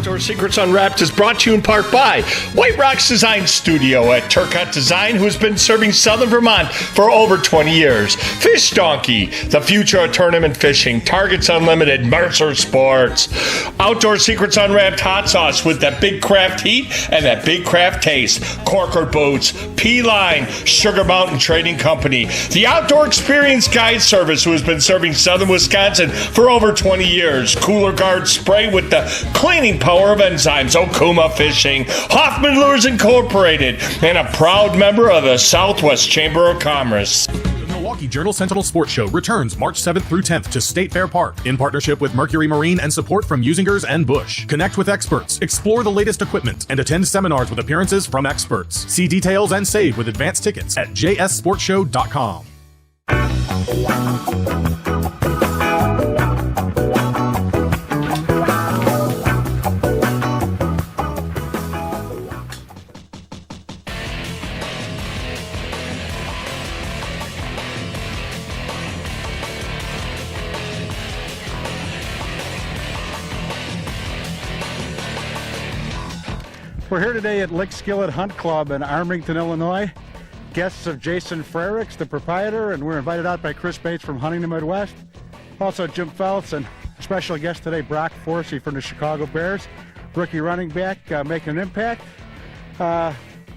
Outdoor Secrets Unwrapped is brought to you in part by White Rocks Design Studio at Turcotte Design, who has been serving Southern Vermont for over 20 years. Fish Donkey, the future of tournament fishing. Targets Unlimited, Mercer Sports. Outdoor Secrets Unwrapped hot sauce with that big craft heat and that big craft taste. Corker Boots, P-Line, Sugar Mountain Trading Company. The Outdoor Experience Guide Service, who has been serving Southern Wisconsin for over 20 years. Cooler Guard Spray with the cleaning power of enzymes. Okuma Fishing, Hoffman Lures Incorporated, and a proud member of the Southwest Chamber of Commerce. The Milwaukee Journal Sentinel Sports Show returns March 7th through 10th to State Fair Park in partnership with Mercury Marine and support from Usingers and Busch. Connect with experts, explore the latest equipment, and attend seminars with appearances from experts. See details and save with advanced tickets at jssportshow.com. We're here today at Lick Skillet Hunt Club in Armington, Illinois. Guests of Jason Frericks, the proprietor, and we're invited out by Chris Bates from Hunting the Midwest. Also Jim Feltz, and a special guest today, Brock Forsey from the Chicago Bears. Rookie running back, making an impact.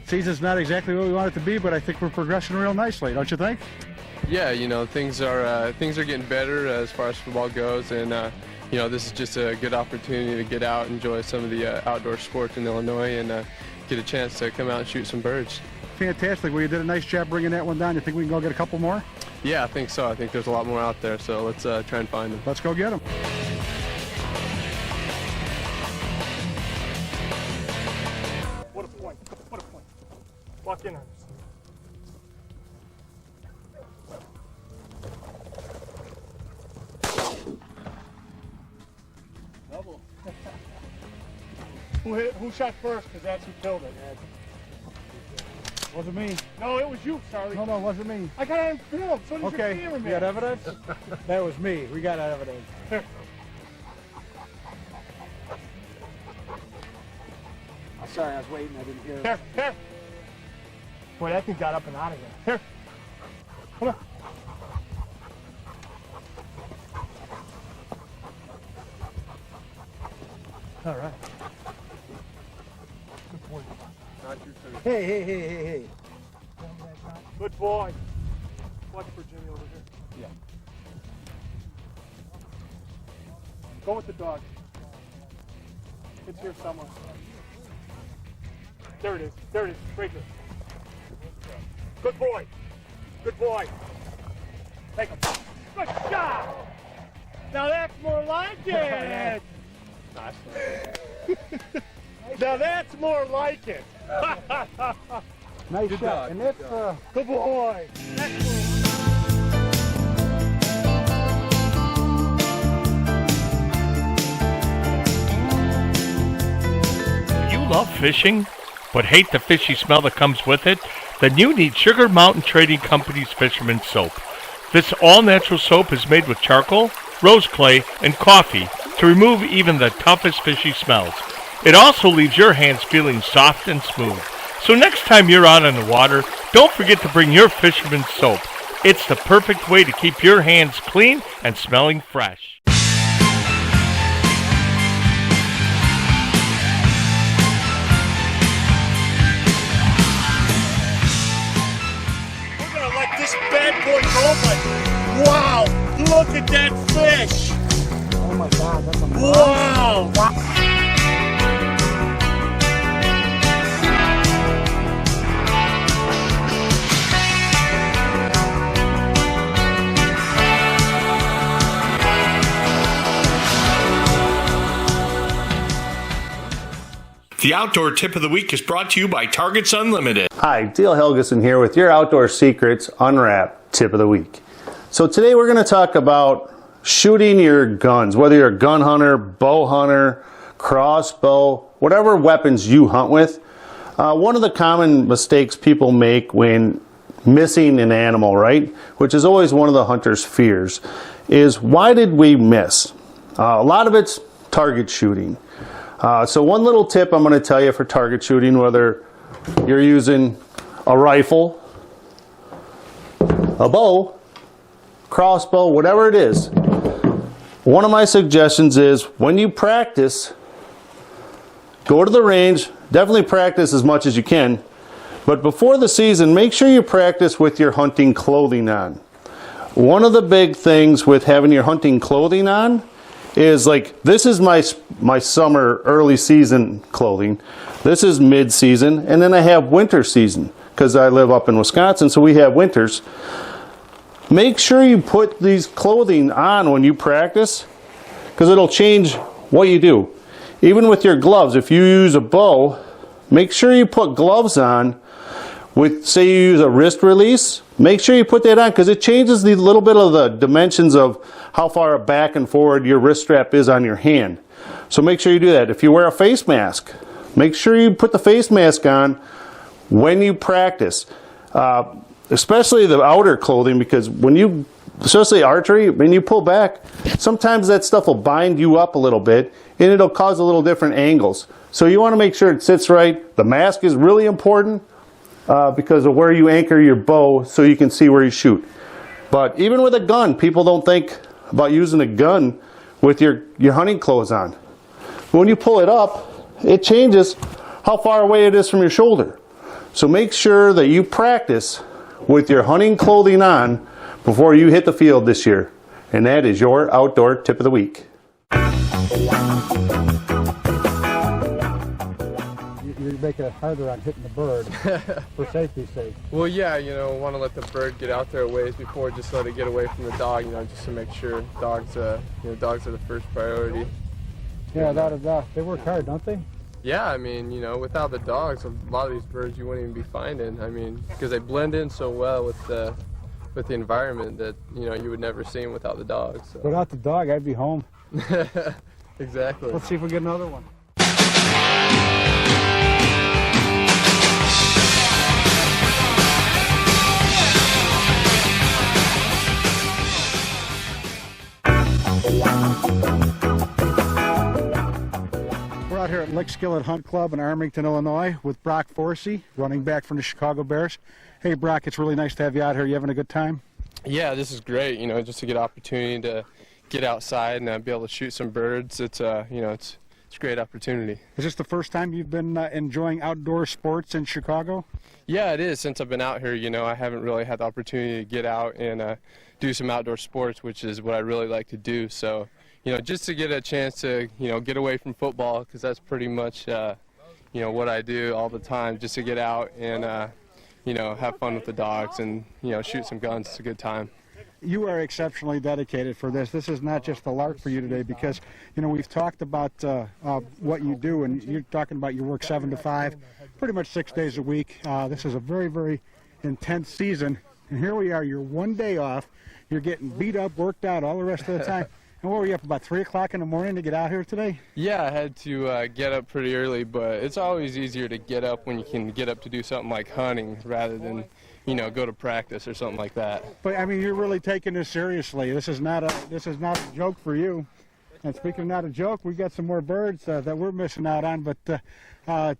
Season's not exactly what we want it to be, but I think we're progressing real nicely, don't you think? Yeah, you know, things are getting better as far as football goes, and you know, this is just a good opportunity to get out, enjoy some of the outdoor sports in Illinois, and get a chance to come out and shoot some birds. Fantastic. Well, you did a nice job bringing that one down. You think we can go get a couple more? Yeah, I think so. I think there's a lot more out there, so let's try and find them. Let's go get them. What a point. What a point. Walk in on us. Double. Who shot first? Because that's who killed it. Wasn't me. No, it was you, Sarley. No, it wasn't me. I got it on film. So does Okay, your cameraman. you got evidence? That was me. We got evidence. I'm sorry, I was waiting. I didn't hear. Here, here. Boy, that thing got up and out of here. Here. Come on. All right. Good boy. Hey. Good boy. Watch Virginia over here. Yeah. Go with the dog. It's here somewhere. There it is. There it is. Right here. Good boy. Good boy. Take him. Good job. Now that's more like it. Nice. Now that's more like it. Nice Good shot. dog, And good that's Good boy. Excellent. You love fishing, but hate the fishy smell that comes with it? Then you need Sugar Mountain Trading Company's Fisherman's Soap. This all-natural soap is made with charcoal, rose clay, and coffee to remove even the toughest fishy smells. It also leaves your hands feeling soft and smooth. So next time you're out on the water, don't forget to bring your Fisherman's Soap. It's the perfect way to keep your hands clean and smelling fresh. We're gonna let this bad boy go, but wow, look at that fish. Oh my God, that's a Whoa! The Outdoor Tip of the Week is brought to you by Targets Unlimited. Hi, Dale Helgeson here with your Outdoor Secrets Unwrapped Tip of the Week. So today we're going to talk about shooting your guns, whether you're a gun hunter, bow hunter, crossbow, whatever weapons you hunt with. One of the common mistakes people make when missing an animal, right, which is always one of the hunter's fears, is why did we miss? A lot of it's target shooting. So one little tip I'm going to tell you for target shooting, whether you're using a rifle, a bow, crossbow, whatever it is, one of my suggestions is when you practice, go to the range, definitely practice as much as you can, but before the season, make sure you practice with your hunting clothing on. One of the big things with having your hunting clothing on is, like, this is my summer early season clothing, this is mid season, and then I have winter season because I live up in Wisconsin, so we have winters. Make sure you put these clothing on when you practice because it'll change what you do. Even with your gloves, if you use a bow, make sure you put gloves on with, say you use a wrist release, make sure you put that on because it changes the little bit of the dimensions of how far back and forward your wrist strap is on your hand. So make sure you do that. If you wear a face mask, make sure you put the face mask on when you practice. Especially the outer clothing, because when you, especially archery, when you pull back, sometimes that stuff will bind you up a little bit and it'll cause a little different angles. So you want to make sure it sits right. The mask is really important because of where you anchor your bow so you can see where you shoot. But even with a gun, people don't think about using a gun with your hunting clothes on. When you pull it up, it changes how far away it is from your shoulder. So make sure that you practice with your hunting clothing on before you hit the field this year. And that is your Outdoor Tip of the Week. You make it harder on hitting the bird for safety's sake. Well, yeah, you know, want to let the bird get out there a ways before, just let it get away from the dog, you know, just to make sure dogs, dogs are the first priority. Yeah, without a doubt. They work hard, don't they? Yeah, I mean, you know, without the dogs, a lot of these birds you wouldn't even be finding. I mean, because they blend in so well with the environment that, you know, you would never see them without the dogs. So. Without the dog, I'd be home. Exactly. Let's see if we get another one. We're out here at Lick Skillet Hunt Club in Armington, Illinois with Brock Forsey, running back from the Chicago Bears. Hey Brock, it's really nice to have you out here. You having a good time? Yeah, this is great, you know, just to get an opportunity to get outside and be able to shoot some birds. It's, you know, it's a great opportunity. Is this the first time you've been enjoying outdoor sports in Chicago? Yeah, it is. Since I've been out here, you know, I haven't really had the opportunity to get out and do some outdoor sports, which is what I really like to do. So, you know, just to get a chance to, you know, get away from football, because that's pretty much, you know, what I do all the time, just to get out and, you know, have fun with the dogs and, you know, shoot some guns. It's a good time. You are exceptionally dedicated for this. This is not just a lark for you today because, you know, we've talked about what you do, and you're talking about your work 7 to 5, pretty much 6 days a week. This is a very, very intense season, and here we are, you're one day off, you're getting beat up, worked out all the rest of the time. And what were you up, about 3 o'clock in the morning to get out here today? Yeah, I had to get up pretty early, but it's always easier to get up when you can get up to do something like hunting rather than, you know, go to practice or something like that. But I mean, you're really taking this seriously. This is not a joke for you. And speaking of not a joke, we got some more birds that we're missing out on. But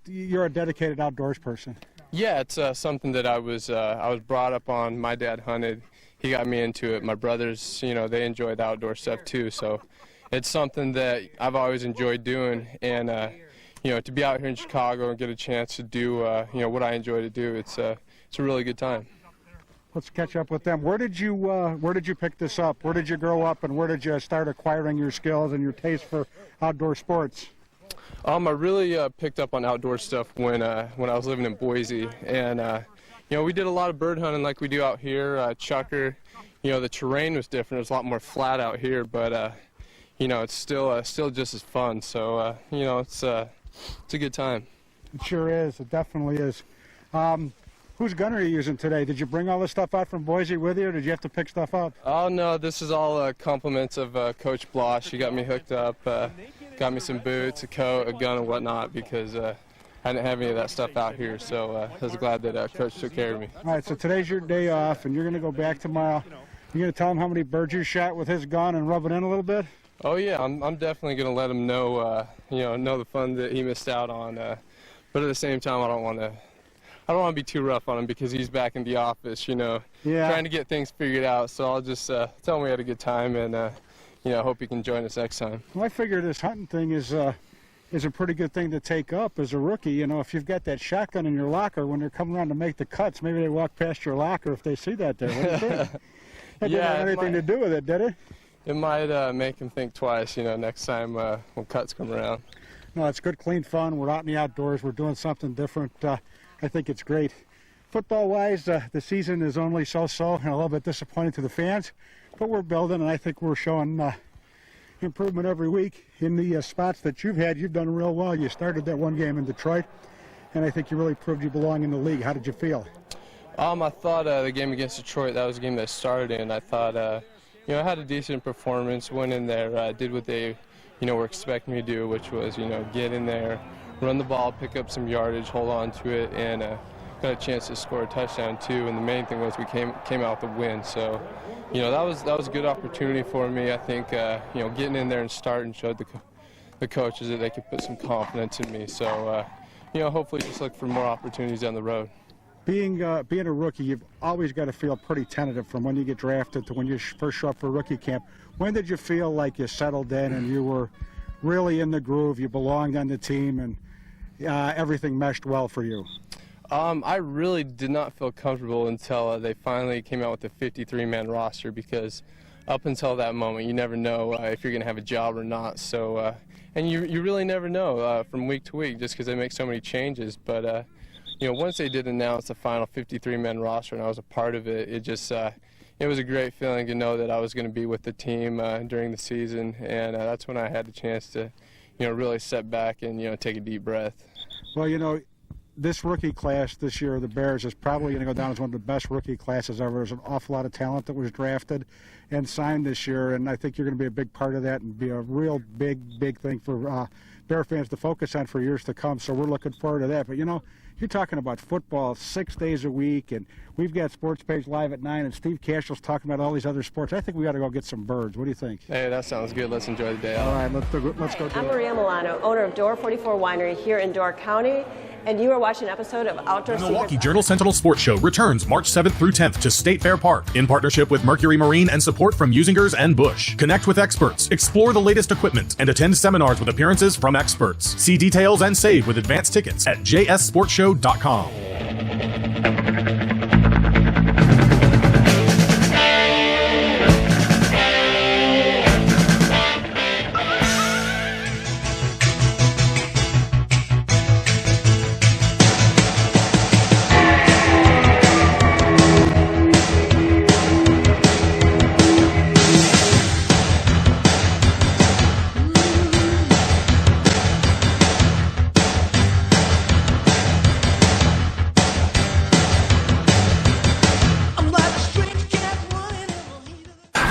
you're a dedicated outdoors person. Yeah, it's something that I was brought up on. My dad hunted. He got me into it. My brothers, you know, they enjoy the outdoor stuff too. So it's something that I've always enjoyed doing. And you know, to be out here in Chicago and get a chance to do, you know, what I enjoy to do, it's a really good time. Let's catch up with them. Where did you pick this up? Where did you grow up, and where did you start acquiring your skills and your taste for outdoor sports? I really picked up on outdoor stuff when I was living in Boise, and you know, we did a lot of bird hunting like we do out here. Chukar, you know, the terrain was different. It was a lot more flat out here, but you know, it's still just as fun. So you know, it's a good time. It sure is. It definitely is. Whose gun are you using today? Did you bring all this stuff out from Boise with you, or did you have to pick stuff up? Oh no, this is all compliments of Coach Blosh. He got me hooked up, got me some boots, a coat, a gun, and whatnot, because I didn't have any of that stuff out here. So I was glad that Coach took care of me. All right, so today's your day off, and you're going to go back tomorrow. You're going to tell him how many birds you shot with his gun and rub it in a little bit? Oh yeah, I'm definitely going to let him know, you know the fun that he missed out on. But at the same time, I don't want to be too rough on him, because he's back in the office, you know, trying to get things figured out. So I'll just tell him we had a good time, and you know, hope he can join us next time. Well, I figure this hunting thing is a pretty good thing to take up as a rookie. You know, if you've got that shotgun in your locker, when they're coming around to make the cuts, maybe they walk past your locker if they see that there. What do you think? That didn't have anything to do with it, did it? It might make him think twice, you know, next time when cuts come around. No, it's good, clean fun. We're out in the outdoors. We're doing something different. I think it's great. Football-wise, the season is only so-so and a little bit disappointing to the fans, but we're building, and I think we're showing improvement every week. In the spots that you've had, you've done real well. You started that one game in Detroit, and I think you really proved you belong in the league. How did you feel? I thought the game against Detroit, that was a game that I started in. I thought, you know, I had a decent performance, went in there, did what they, you know, were expecting me to do, which was, you know, get in there, run the ball, pick up some yardage, hold on to it, and got a chance to score a touchdown too. And the main thing was we came out with a win. So, you know, that was a good opportunity for me. I think, you know, getting in there and starting showed the coaches that they could put some confidence in me. So, you know, hopefully just look for more opportunities down the road. Being a rookie, you've always got to feel pretty tentative from when you get drafted to when you first show up for rookie camp. When did you feel like you settled in and you were really in the groove, you belonged on the team, and everything meshed well for you? I really did not feel comfortable until they finally came out with the 53-man roster, because up until that moment, you never know if you're going to have a job or not. So, and you really never know from week to week, just because they make so many changes. But you know, once they did announce the final 53-man roster and I was a part of it, it just it was a great feeling to know that I was going to be with the team during the season, and that's when I had the chance to, you know, really sit back and, you know, take a deep breath. Well, you know, this rookie class this year, the Bears, is probably going to go down as one of the best rookie classes ever. There's an awful lot of talent that was drafted and signed this year, and I think you're going to be a big part of that and be a real big thing for Bear fans to focus on for years to come. So we're looking forward to that. But, you know, you're talking about football 6 days a week, and we've got Sports Page Live at 9, and Steve Cashell's talking about all these other sports. I think we got to go get some birds. What do you think? Hey, that sounds good. Let's enjoy the day out. All right, let's go do I'm it. Maria Milano, owner of Door 44 Winery here in Door County, and you are watching an episode of Outdoor Milwaukee Secrets. Journal Sentinel Sports Show returns March 7th through 10th to State Fair Park in partnership with Mercury Marine and support from Usingers and Bush. Connect with experts, explore the latest equipment, and attend seminars with appearances from experts. See details and save with advance tickets at jssportshow.com.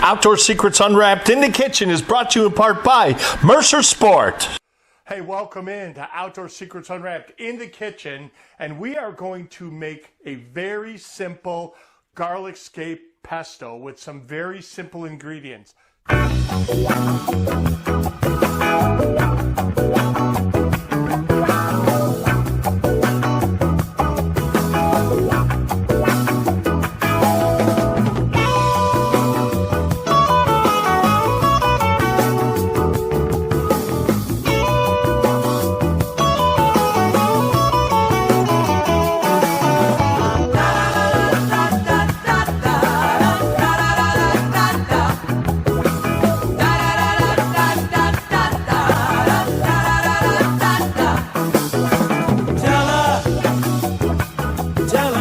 Outdoor Secrets Unwrapped in the Kitchen is brought to you in part by Mercer Sport. Hey, welcome in to Outdoor Secrets Unwrapped in the Kitchen, and we are going to make a very simple garlic scape pesto with some very simple ingredients.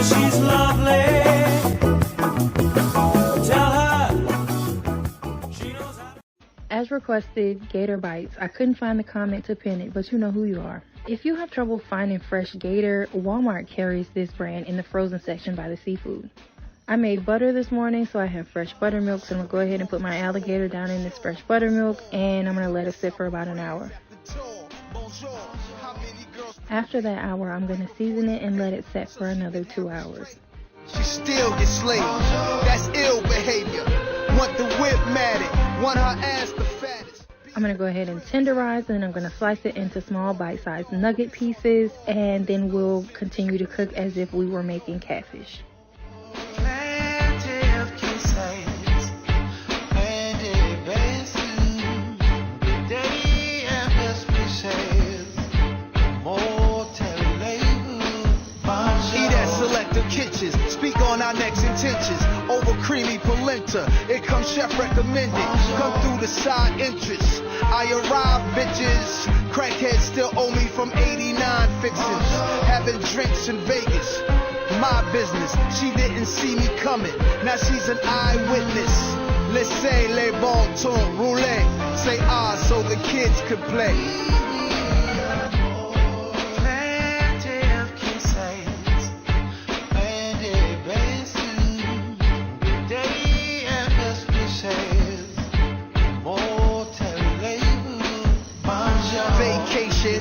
she's lovely. Tell her she knows how to... As requested, gator bites. I couldn't find the comment to pin it, but you know who you are. If you have trouble finding fresh gator, Walmart carries this brand in the frozen section by the seafood. I made butter this morning, so I have fresh buttermilk, so I'm going to go ahead and put my alligator down in this fresh buttermilk, and I'm going to let it sit for about an hour. After that hour, I'm going to season it and let it set for another 2 hours. She still gets slayed. That's ill behavior. Want the whip matted, want her ass the fattest. I'm going to go ahead and tenderize, and I'm going to slice it into small bite-sized nugget pieces, and then we'll continue to cook as if we were making catfish. Kitchens, speak on our next intentions. Over creamy polenta, it comes chef recommended. Come through the side entrance. I arrive, bitches. Crackheads still owe me from 89 fixings. Having drinks in Vegas, my business. She didn't see me coming, now she's an eyewitness. Laissez les bon ton rouler. Say ah so the kids could play.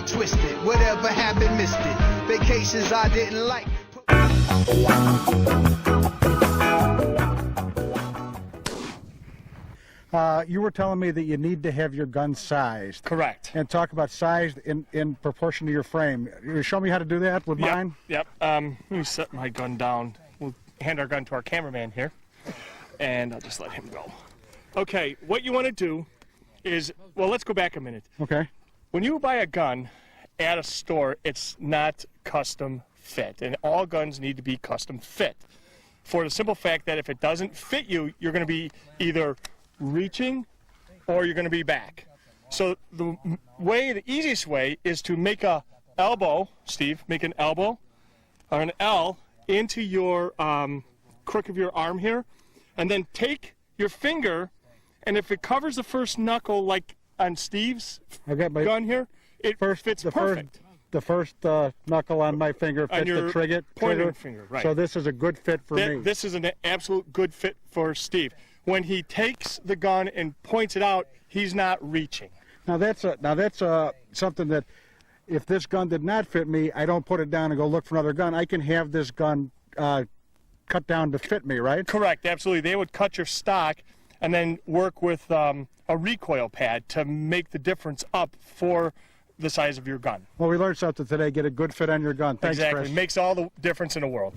Twisted, whatever happened, missed it. Vacations I didn't like. You were telling me that you need to have your gun sized. Correct. And talk about sized in proportion to your frame. You show me how to do that with mine? Yep. Let me set my gun down. We'll hand our gun to our cameraman here, and I'll just let him go. Okay, what you want to do is, well, let's go back a minute. Okay. When you buy a gun at a store, it's not custom fit, and all guns need to be custom fit. For the simple fact that if it doesn't fit you, you're going to be either reaching or you're going to be back. So the easiest way is to make a elbow, Steve, make an elbow or an L into your crook of your arm here, and then take your finger, and if it covers the first knuckle like on Steve's gun here, it fits perfect. The first knuckle on my finger fits the trigger. Pointing finger, right. So this is a good fit for me. This is an absolute good fit for Steve. When he takes the gun and points it out, he's not reaching. Now that's something that if this gun did not fit me, I don't put it down and go look for another gun. I can have this gun cut down to fit me, right? Correct, absolutely. They would cut your stock and then work with a recoil pad to make the difference up for the size of your gun. Well, we learned something today. Get a good fit on your gun. Thanks, exactly. Chris. It makes all the difference in the world.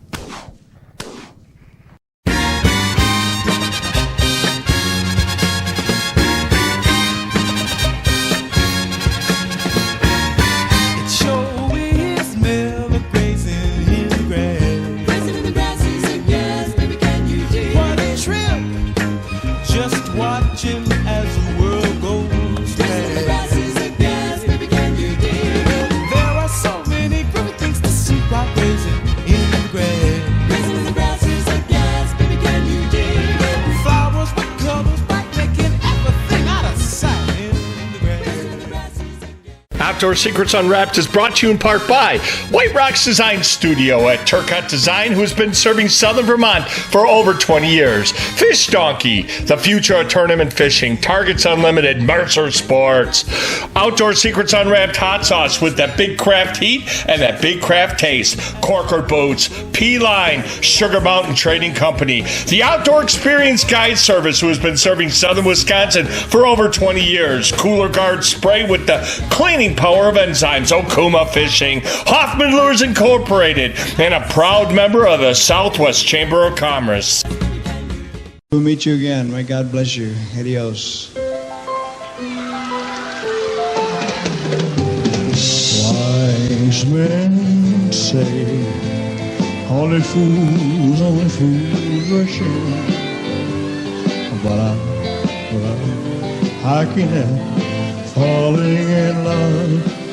Outdoor Secrets Unwrapped is brought to you in part by White Rock's Design Studio at Turcotte Design, who's been serving Southern Vermont for over 20 years. Fish Donkey, the future of tournament fishing. Targets Unlimited, Mercer Sports. Outdoor Secrets Unwrapped hot sauce with that big craft heat and that big craft taste. Corker Boots, P-Line, Sugar Mountain Trading Company. The Outdoor Experience Guide Service, who has been serving Southern Wisconsin for over 20 years. Cooler Guard Spray with the cleaning power of enzymes. Okuma Fishing, Hoffman Lures Incorporated, and a proud member of the Southwest Chamber of Commerce. We'll meet you again. May God bless you. Adios. Wise men say only fools rush in. But I can't help falling in love